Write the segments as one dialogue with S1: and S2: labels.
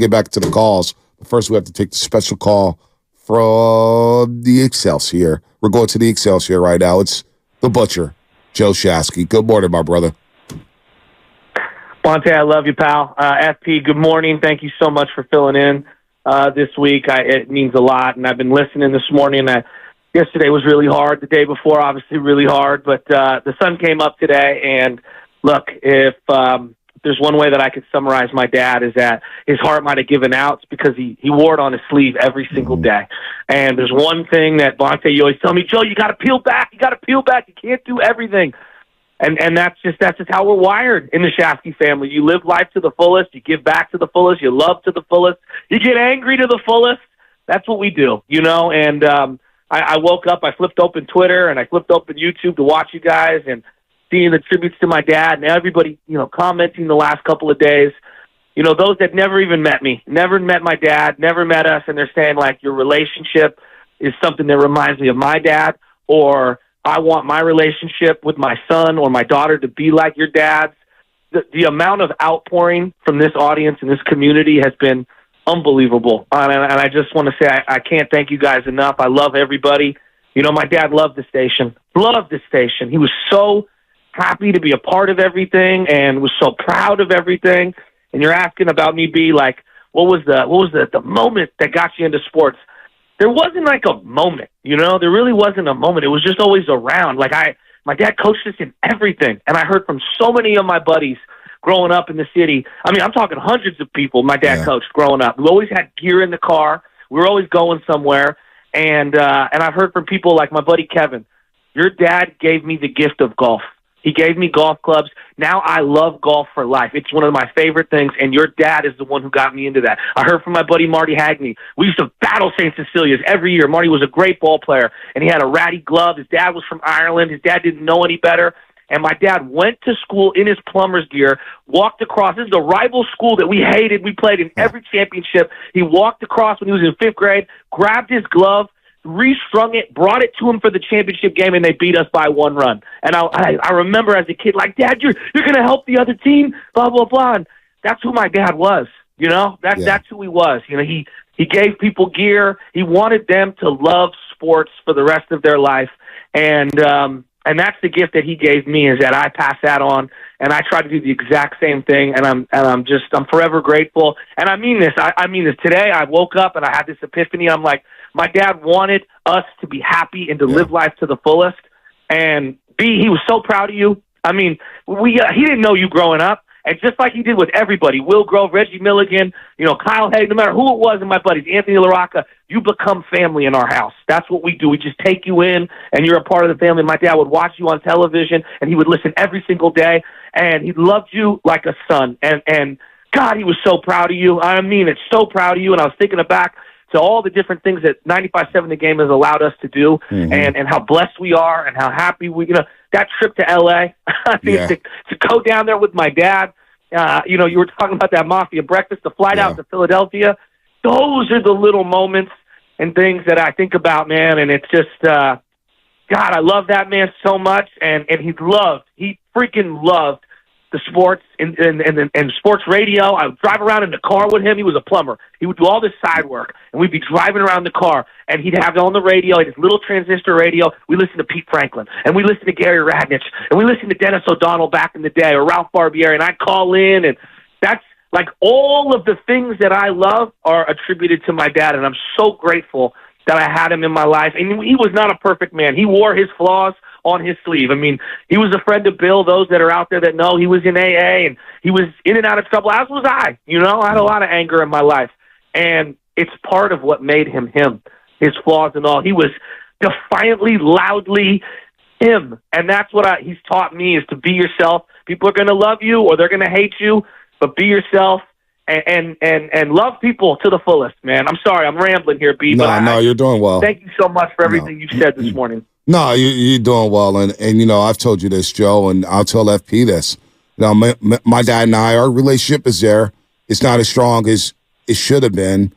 S1: get back to the calls. But first, we have to take the special call from the Excelsior. We're going to the Excelsior right now. It's the Butcher, Joe Shasky. Good morning, my brother.
S2: Bonte, I love you, pal. FP, good morning. Thank you so much for filling in this week. It means a lot, and I've been listening this morning. Yesterday was really hard. The day before, obviously, really hard. But the sun came up today, and look, if there's one way that I could summarize my dad is that his heart might have given out. It's because he wore it on his sleeve every single day. And there's one thing that, Bonte, you always tell me, Joe, you got to peel back. You got to peel back. You can't do everything. And that's just how we're wired in the Shasky family. You live life to the fullest. You give back to the fullest. You love to the fullest. You get angry to the fullest. That's what we do, you know. And I woke up, I flipped open Twitter, and I flipped open YouTube to watch you guys and seeing the tributes to my dad and everybody, you know, commenting the last couple of days. You know, those that never even met me, never met my dad, never met us, and they're saying, like, your relationship is something that reminds me of my dad, or I want my relationship with my son or my daughter to be like your dad's. The amount of outpouring from this audience and this community has been unbelievable. And I just want to say I can't thank you guys enough. I love everybody. You know, my dad loved the station. Loved the station. He was so happy to be a part of everything and was so proud of everything. And you're asking about me, B, like, what was the moment that got you into sports? There wasn't like a moment, you know? There really wasn't a moment. It was just always around. Like, my dad coached us in everything. And I heard from so many of my buddies growing up in the city. I mean, I'm talking hundreds of people my dad coached growing up. We always had gear in the car. We were always going somewhere. And I've heard from people like my buddy Kevin. Your dad gave me the gift of golf. He gave me golf clubs. Now I love golf for life. It's one of my favorite things, and your dad is the one who got me into that. I heard from my buddy Marty Hagney. We used to battle St. Cecilia's every year. Marty was a great ball player, and he had a ratty glove. His dad was from Ireland. His dad didn't know any better. And my dad went to school in his plumber's gear, walked across. This is a rival school that we hated. We played in every championship. He walked across when he was in fifth grade, grabbed his glove, restrung it, brought it to him for the championship game, and they beat us by 1 run. And I remember as a kid, like, Dad, you're going to help the other team, blah, blah, blah. And that's who my dad was, you know? That's who he was. You know, he gave people gear. He wanted them to love sports for the rest of their life. And that's the gift that he gave me, is that I pass that on, and I try to do the exact same thing. And I'm forever grateful. And I mean this. I mean this. Today I woke up and I had this epiphany. I'm like, my dad wanted us to be happy and to live life to the fullest. And B, he was so proud of you. I mean, he didn't know you growing up. And just like he did with everybody, Will Grove, Reggie Milligan, you know, Kyle Haig, no matter who it was, and my buddies, Anthony LaRocca, you become family in our house. That's what we do. We just take you in, and you're a part of the family. My dad would watch you on television, and he would listen every single day, and he loved you like a son. And God, he was so proud of you. I mean, it's so proud of you. And I was thinking back to all the different things that 95.7 The Game has allowed us to do, and how blessed we are, and how happy we, you know, that trip to L.A., I mean, to go down there with my dad, you know, you were talking about that mafia breakfast, the flight out to Philadelphia. Those are the little moments and things that I think about, man, and it's just, God, I love that man so much, and he freaking loved the sports and sports radio. I would drive around in the car with him. He was a plumber. He would do all this side work, and we'd be driving around the car, and he'd have it on the radio, like his little transistor radio. We listened to Pete Franklin, and we listened to Gary Radnich, and we listened to Dennis O'Donnell back in the day, or Ralph Barbieri, and I'd call in, and that's like all of the things that I love are attributed to my dad, and I'm so grateful that I had him in my life. And he was not a perfect man. He wore his flaws on his sleeve. I mean, he was a friend of Bill. Those that are out there that know, he was in AA, and he was in and out of trouble, as was I. You know, I had a lot of anger in my life, and it's part of what made him him, his flaws and all. He was defiantly, loudly him, and that's what he's taught me, is to be yourself. People are going to love you or they're going to hate you, but be yourself and love people to the fullest, man. I'm sorry, I'm rambling here, B.
S1: No, you're doing well.
S2: Thank you so much for everything you've said this morning.
S1: No, you're doing well, and you know, I've told you this, Joe, and I'll tell FP this. You know, my dad and I, our relationship is there. It's not as strong as it should have been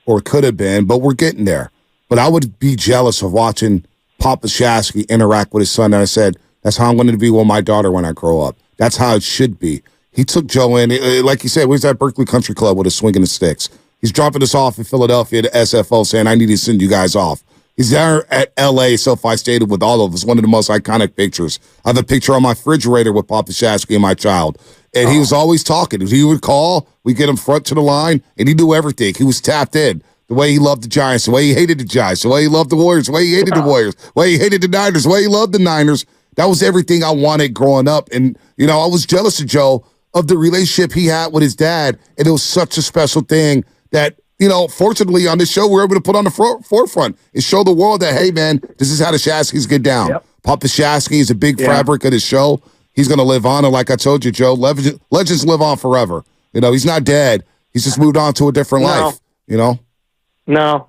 S1: or could have been, but we're getting there. But I would be jealous of watching Papa Shasky interact with his son, and I said, that's how I'm going to be with my daughter when I grow up. That's how it should be. He took Joe in, like you said, where's that Berkeley Country Club with a swing and the sticks? He's dropping us off in Philadelphia to SFO saying, I need to send you guys off. He's there at L.A., SoFi Stadium with all of us, one of the most iconic pictures. I have a picture on my refrigerator with Papa Shasky and my child. And he was always talking. He would call, we get him front to the line, and he knew everything. He was tapped in. The way he loved the Giants, the way he hated the Giants, the way he loved the Warriors, the way he hated the Warriors, the way he hated the Niners, the way he loved the Niners. That was everything I wanted growing up. And, I was jealous of Joe of the relationship he had with his dad. And it was such a special thing that, fortunately on this show, we're able to put on the forefront and show the world that, hey, man, this is how the Shaskys get down. Yep. Papa Shasky is a big fabric of the show. He's going to live on. And like I told you, Joe, legends live on forever. He's not dead. He's just moved on to a different life,
S2: No,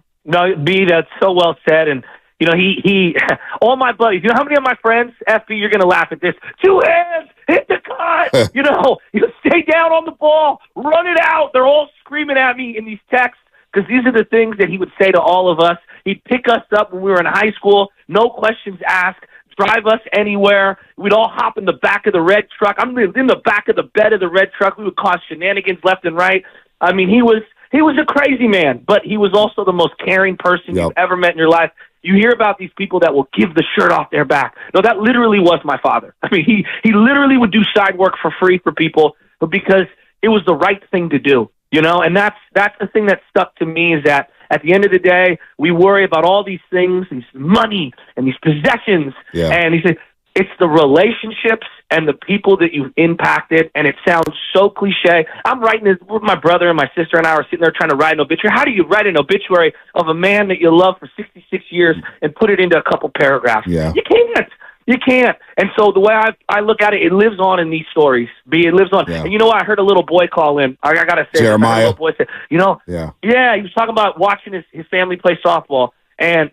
S2: B, that's so well said. And, he all my buddies, how many of my friends, FB, you're going to laugh at this, 2 hands, hit the cut, you stay down on the ball, run it out. They're all screaming at me in these texts because these are the things that he would say to all of us. He'd pick us up when we were in high school, no questions asked, drive us anywhere. We'd all hop in the back of the red truck. I'm in the back of the bed of the red truck. We would cause shenanigans left and right. I mean, he was a crazy man, but he was also the most caring person you've ever met in your life. You hear about these people that will give the shirt off their back. No, that literally was my father. I mean, he literally would do side work for free for people, but because it was the right thing to do, and that's the thing that stuck to me is that at the end of the day, we worry about all these things, these money and these possessions. Yeah. And he said, it's the relationships and the people that you've impacted. And it sounds so cliche. I'm writing this with my brother and my sister and I are sitting there trying to write an obituary. How do you write an obituary of a man that you love for 66 years and put it into a couple paragraphs? Yeah. You can't. You can't. And so the way I look at it, it lives on in these stories. It lives on. Yeah. And I heard a little boy call in. I got to say,
S1: Jeremiah.
S2: A little boy said, he was talking about watching his family play softball. And,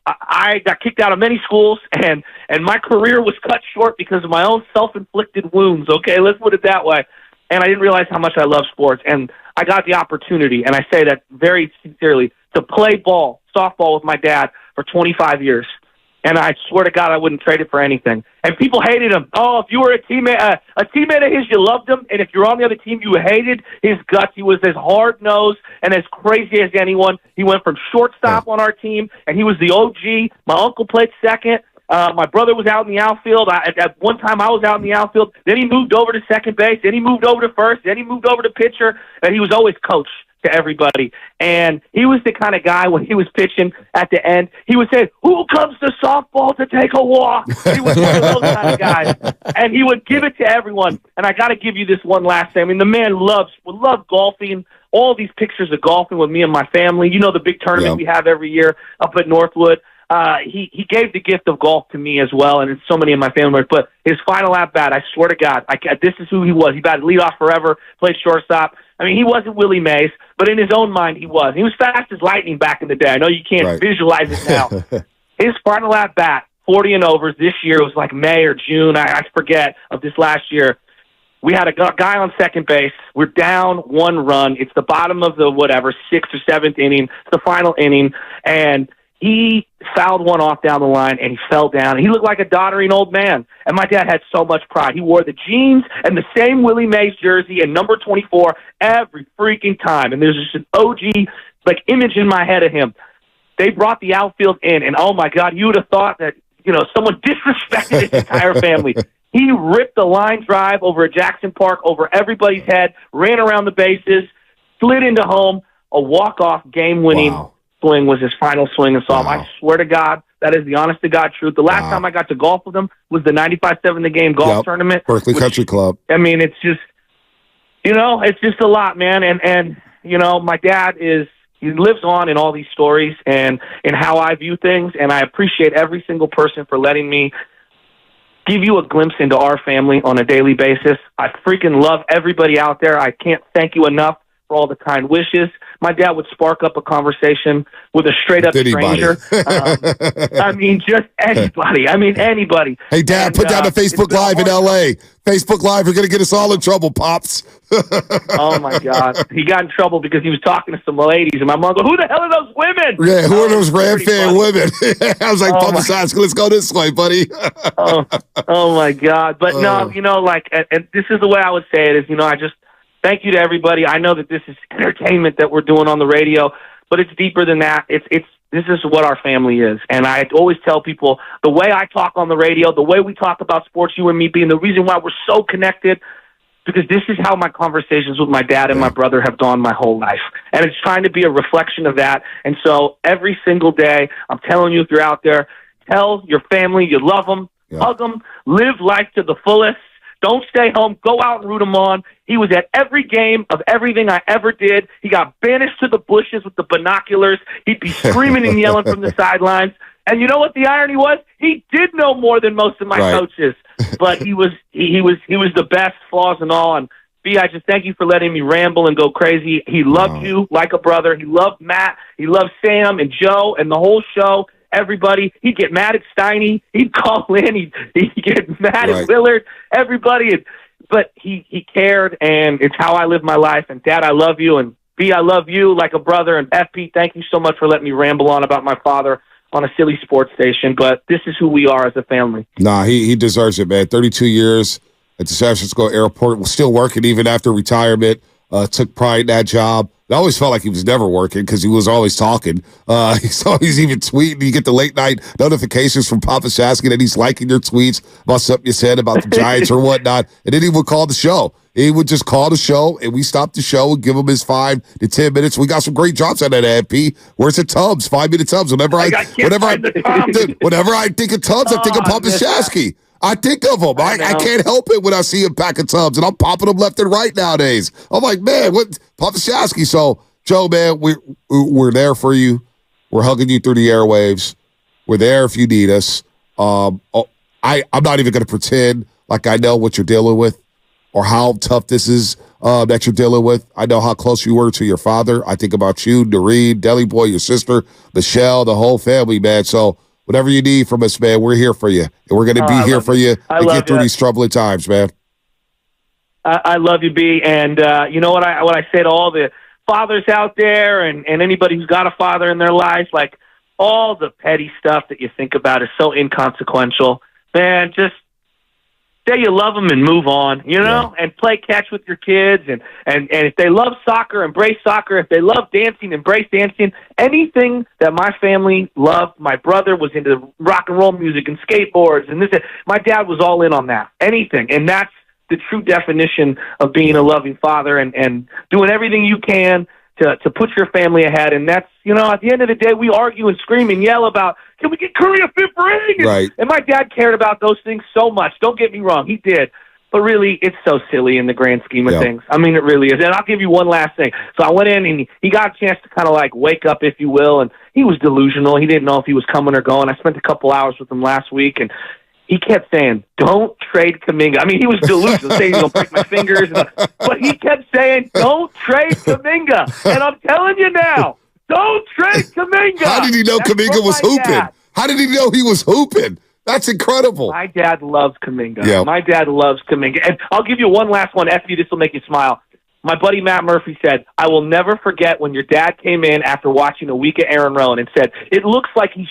S2: I got kicked out of many schools, and my career was cut short because of my own self-inflicted wounds, okay? Let's put it that way. And I didn't realize how much I love sports. And I got the opportunity, and I say that very sincerely, to play softball with my dad for 25 years. And I swear to God, I wouldn't trade it for anything. And people hated him. Oh, if you were a teammate of his, you loved him. And if you're on the other team, you hated his guts. He was as hard-nosed and as crazy as anyone. He went from shortstop on our team, and he was the OG. My uncle played second. My brother was out in the outfield. At one time, I was out in the outfield. Then he moved over to second base. Then he moved over to first. Then he moved over to pitcher. And he was always coach to everybody. And he was the kind of guy when he was pitching at the end, he would say, who comes to softball to take a walk? He was one of those kind of guys. And he would give it to everyone. And I got to give you this one last thing. I mean, the man loved golfing. All these pictures of golfing with me and my family. The big tournament we have every year up at Northwood. He gave the gift of golf to me as well, and it's so many of my family members. But his final at-bat, I swear to God, this is who he was. He batted leadoff forever, played shortstop. I mean, he wasn't Willie Mays, but in his own mind, he was. He was fast as lightning back in the day. I know you can't visualize it now. His final at-bat, 40 and overs this year, it was like May or June, I forget, of this last year. We had a guy on second base. We're down 1 run. It's the bottom of the 6th or 7th inning. It's the final inning, and he fouled one off down the line, and he fell down. He looked like a doddering old man, and my dad had so much pride. He wore the jeans and the same Willie Mays jersey and number 24 every freaking time, and there's just an OG image in my head of him. They brought the outfield in, and oh, my God, you would have thought that someone disrespected his entire family. He ripped the line drive over at Jackson Park over everybody's head, ran around the bases, slid into home, a walk-off game-winning swing was his final swing and saw him. I swear to God, that is the honest-to-God truth. The last time I got to golf with him was the 95-7 The Game golf tournament.
S1: Berkeley Country Club.
S2: I mean, it's just, it's just a lot, man. And my dad he lives on in all these stories and in how I view things, and I appreciate every single person for letting me give you a glimpse into our family on a daily basis. I freaking love everybody out there. I can't thank you enough for all the kind wishes. my dad would spark up a conversation with a straight-up stranger. I mean, just anybody. Anybody.
S1: Hey, Dad, put down the Facebook Live in L.A. Facebook Live, you're going to get us all in trouble, Pops.
S2: Oh, my God. He got in trouble because he was talking to some ladies, and my mom goes, who the hell are those women?
S1: Yeah, who are those Ram fan women? I was like, Papa Shasky, let's go this way, buddy.
S2: oh, my God. But no, and this is the way I would say it is, I just thank you to everybody. I know that this is entertainment that we're doing on the radio, but it's deeper than that. This is what our family is. And I always tell people the way I talk on the radio, the way we talk about sports, you and me being the reason why we're so connected, because this is how my conversations with my dad and my brother have gone my whole life. And it's trying to be a reflection of that. And so every single day, I'm telling you, if you're out there, tell your family you love them, hug them, live life to the fullest. Don't stay home. Go out and root him on. He was at every game of everything I ever did. He got banished to the bushes with the binoculars. He'd be screaming and yelling from the sidelines. And you know what the irony was? He did know more than most of my coaches, but he was the best, flaws and all. And B, I just thank you for letting me ramble and go crazy. He loved you like a brother. He loved Matt. He loved Sam and Joe and the whole show. Everybody, he'd get mad at Steiny. He'd call in. He'd get mad at Willard. Everybody, but he cared, and it's how I live my life. And Dad, I love you, and B, I love you like a brother. And FP, thank you so much for letting me ramble on about my father on a silly sports station. But this is who we are as a family.
S1: Nah, he deserves it, man. 32 years at the San Francisco airport, was still working even after retirement. Took pride in that job. I always felt like he was never working because he was always talking. He's always even tweeting. You get the late night notifications from Papa Shasky that he's liking your tweets about something you said about the Giants or whatnot. And then he would call the show. He would just call the show, and we stopped the show and give him his 5 to 10 minutes. We got some great drops out of that, FP. Where's the Tubbs? 5-minute Tubbs. Whenever I think of Tubbs, I think of Papa Shasky. I think of him. I can't help it when I see a pack of Tubs, and I'm popping them left and right nowadays. I'm like, man, what Papa Shasky? So, Joe, man, we're there for you. We're hugging you through the airwaves. We're there if you need us. I'm not even going to pretend like I know what you're dealing with or how tough this is that you're dealing with. I know how close you were to your father. I think about you, Doreen, Deli Boy, your sister, Michelle, the whole family, man. So, whatever you need from us, man, we're here for you. And we're going to be here for you to get through these troubling times, man.
S2: I love you, B. And you know what I say to all the fathers out there and anybody who's got a father in their life, like all the petty stuff that you think about is so inconsequential. Man, just say you love them and move on, and play catch with your kids. And if they love soccer, embrace soccer. If they love dancing, embrace dancing. Anything that my family loved, my brother was into rock and roll music and skateboards. And my dad was all in on that. Anything. And that's the true definition of being a loving father and doing everything you can to put your family ahead. And that's, at the end of the day, we argue and scream and yell about, can we get Curry a fifth ring?
S1: Right.
S2: And my dad cared about those things so much. Don't get me wrong. He did. But really, it's so silly in the grand scheme of things. I mean, it really is. And I'll give you one last thing. So I went in, and he got a chance to kind of like wake up, if you will, and he was delusional. He didn't know if he was coming or going. I spent a couple hours with him last week, and he kept saying, don't trade Kuminga. I mean, he was delusional, saying he's going to break my fingers. But he kept saying, don't trade Kuminga. And I'm telling you now, don't trade Kuminga.
S1: How did he know Kuminga was hooping? How did he know he was hooping? That's incredible.
S2: My dad loves Kuminga.
S1: Yeah.
S2: My dad loves Kuminga. And I'll give you one last one. After you, this will make you smile. My buddy Matt Murphy said, I will never forget when your dad came in after watching a week of Aaron Rowan and said, it looks like he's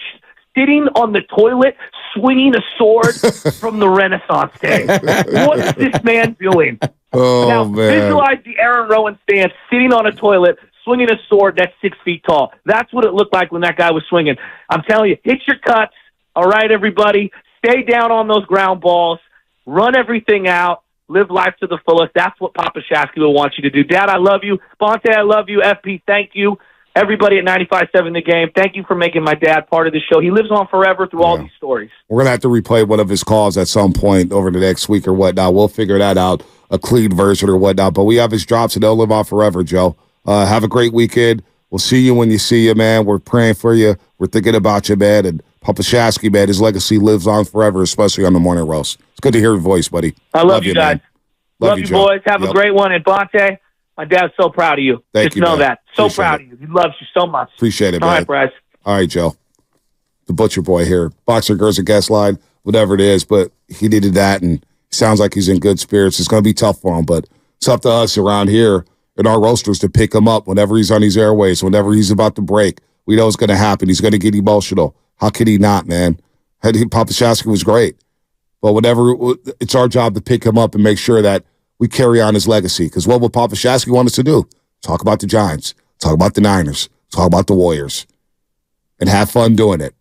S2: sitting on the toilet swinging a sword from the Renaissance days. What is this man doing? Now, visualize the Aaron Rowan stance sitting on a toilet swinging a sword that's 6 feet tall. That's what it looked like when that guy was swinging. I'm telling you, hit your cuts. All right, everybody. Stay down on those ground balls. Run everything out. Live life to the fullest. That's what Papa Shasky will want you to do. Dad, I love you. Bonte, I love you. FP, thank you. Everybody at 95.7 The Game, thank you for making my dad part of the show. He lives on forever through all these stories.
S1: We're going to have to replay one of his calls at some point over the next week or whatnot. We'll figure that out, a clean version or whatnot. But we have his drops, and they'll live on forever, Joe. Have a great weekend. We'll see you when you see you, man. We're praying for you. We're thinking about you, man. And Papa Shasky, man, his legacy lives on forever, especially on the morning roast. It's good to hear your voice, buddy.
S2: I love you guys.
S1: Man. Love you,
S2: boys. Have a great one. And Bonte, My dad's so proud of you.
S1: Thank
S2: Just
S1: you,
S2: know
S1: man.
S2: that. So
S1: Appreciate
S2: proud
S1: it.
S2: of you. He loves you so much.
S1: Appreciate it,
S2: All
S1: man.
S2: right, Bryce.
S1: All right, Joe. The Butcher Boy here. Boxer Girls a guest line, whatever it is, but he needed that, and sounds like he's in good spirits. It's going to be tough for him, but it's up to us around here in our roasters to pick him up whenever he's on these airways, whenever he's about to break. We know it's going to happen. He's going to get emotional. How could he not, man? Papa Shasky was great. But whatever, it's our job to pick him up and make sure that we carry on his legacy. Because what would Papa Shasky want us to do? Talk about the Giants, talk about the Niners, talk about the Warriors, and have fun doing it.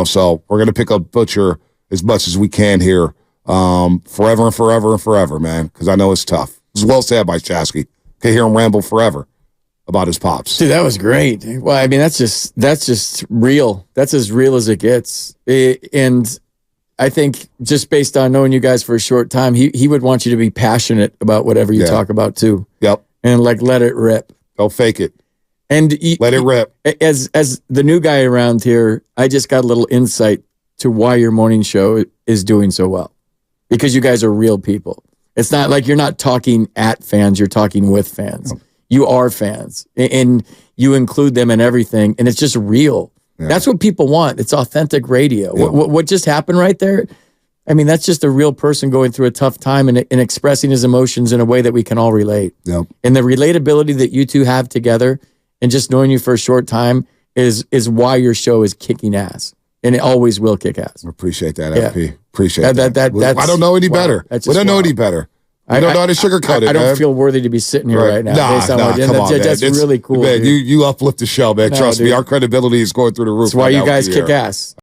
S1: So we're going to pick up Butcher as much as we can here forever and forever and forever, man, because I know it's tough. It's well said by Shasky. Can hear him ramble forever about his pops.
S3: Dude, that was great. Well, I mean, that's just real. That's as real as it gets. And I think just based on knowing you guys for a short time, he would want you to be passionate about whatever you talk about too.
S1: Yep.
S3: And let it rip.
S1: Don't fake it.
S3: And
S1: let it rip.
S3: As the new guy around here, I just got a little insight to why your morning show is doing so well. Because you guys are real people. It's not like you're not talking at fans, you're talking with fans. You are fans. And you include them in everything. And it's just real. Yeah. That's what people want. It's authentic radio. Yeah. What just happened right there? I mean, that's just a real person going through a tough time and expressing his emotions in a way that we can all relate.
S1: Yep.
S3: And the relatability that you two have together and just knowing you for a short time is why your show is kicking ass. And it always will kick ass.
S1: Appreciate that, FP. Appreciate that.
S3: That's,
S1: I don't know any better. We don't know any better. I don't know how to sugarcoat it,
S3: I don't feel worthy to be sitting here right now.
S1: Come on, man.
S3: That's really cool.
S1: Man, you uplift the show, man. Trust me, our credibility is going through the roof.
S3: That's why you guys kick ass.